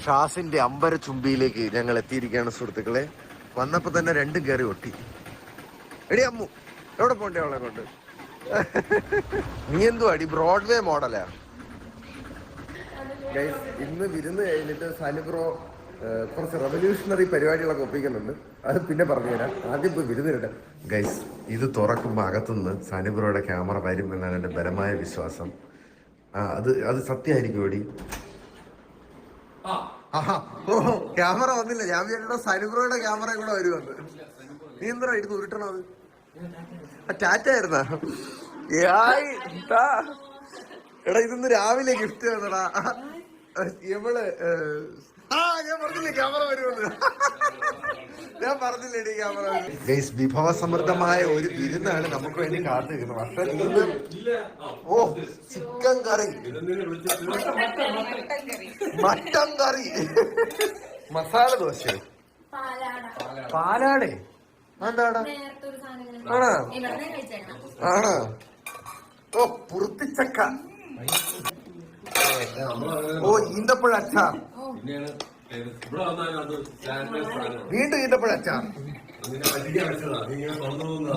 ഷാസിന്റെ അമ്പര ചുംബിയിലേക്ക് ഞങ്ങൾ എത്തിയിരിക്കുകയാണ് സുഹൃത്തുക്കളെ. വന്നപ്പോ തന്നെ രണ്ടും കയറി ഒട്ടി. എടി അമ്മു എവിടെ പോണ്ടേ അവളെ കൊണ്ട്? നീ എന്തു അടി ബ്രോഡ്വേ മോഡലാ? ഇന്ന് വിരുന്ന് കഴിഞ്ഞിട്ട് സാനിബ്രോ കുറച്ച് റെവല്യൂഷണറി പരിപാടികളൊക്കെ ഒപ്പിക്കുന്നുണ്ട്. അത് പിന്നെ പറഞ്ഞുതരാം. ആദ്യം ഇപ്പോൾ വിരുന്നിട്ട് ഗൈസ്, ഇത് തുറക്കുമ്പോൾ അകത്തുനിന്ന് സാനിബ്രോയുടെ ക്യാമറ വരും എന്നാണ് എൻ്റെ ബലമായ വിശ്വാസം. അത് സത്യമായിരിക്കും എടി. ക്യാമറ വന്നില്ല. ഞാൻ വിചാരിച്ച സാനിബ്രോയുടെ ക്യാമറ കൂടെ വരുമെന്ന്. നീ എന്താ എടുത്ത് ഉരുട്ടണത്? ടാറ്റ ആയിരുന്നാ? എടാ ഇതൊന്ന് രാവിലെ ഗിഫ്റ്റ് തന്നടാ ഇവള്. ഞാൻ പറഞ്ഞില്ലേ ക്യാമറ വരുമെന്ന്. ഞാൻ പറഞ്ഞില്ലേടി ക്യാമറ. ഗൈസ്, വിഭവസമൃദ്ധമായ ഒരു വിരുന്നാണ് നമുക്ക് വേണ്ടി കാത്തിരിക്കുന്നത്. വർഷത്തിൽ ഓ ചിക്കൻ കറി, മട്ടൻ കറി, മസാല ദോശ, പാലാടേ. എന്താടാ ആണോ? ആണോ? ഓ പുറത്തിച്ചക്ക. ഓ ഈന്തപ്പഴ അച്ചാർ. വീണ്ടും ഈന്തപ്പഴ അച്ചാർ.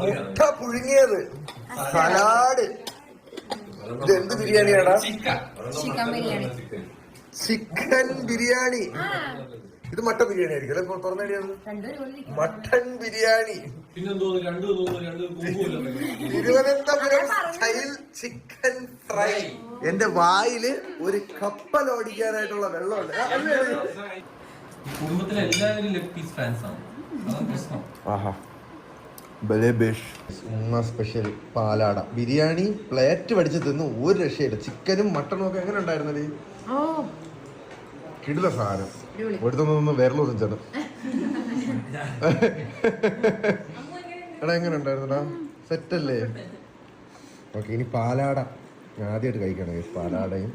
മുട്ട പുഴുങ്ങിയത്, സലാഡ്. ഇത് എന്ത് ബിരിയാണിയാടാ? ചിക്കൻ ബിരിയാണി. ഇത് മട്ടൻ ബിരിയാണി ആയിരിക്കും അല്ലെ? തുറന്നടിയത് mutton biryani. Thiruvananthapuram style chicken fry. എന്റെ വായില് ഒരു കപ്പൽ ഓടിക്കാനായിട്ടുള്ള വെള്ളമുണ്ട്. കുടുംബത്തിലെ എല്ലാവരും ലെഗ് പീസ് ഫാൻസ് ആണ്. ആഹാ, സ്പെഷ്യൽ പാലാട ബിരിയാണി പ്ലേറ്റ് പഠിച്ച് തിന്ന് ഒരു രക്ഷയില്ല. ചിക്കനും മട്ടനും ഒക്കെ എങ്ങനെ ഉണ്ടായിരുന്നല്ലേ? കിടില സാധനം. ഒരുത്തൊന്ന് വിരലൊന്നും ചേട്ടൻ. എടാ എങ്ങനെ ഉണ്ടായിരുന്നടാ? സെറ്റല്ലേ? ഓക്കെ, ഇനി പാലാട ഞാൻ ആദ്യമായിട്ട് കഴിക്കണം. പാലാടയും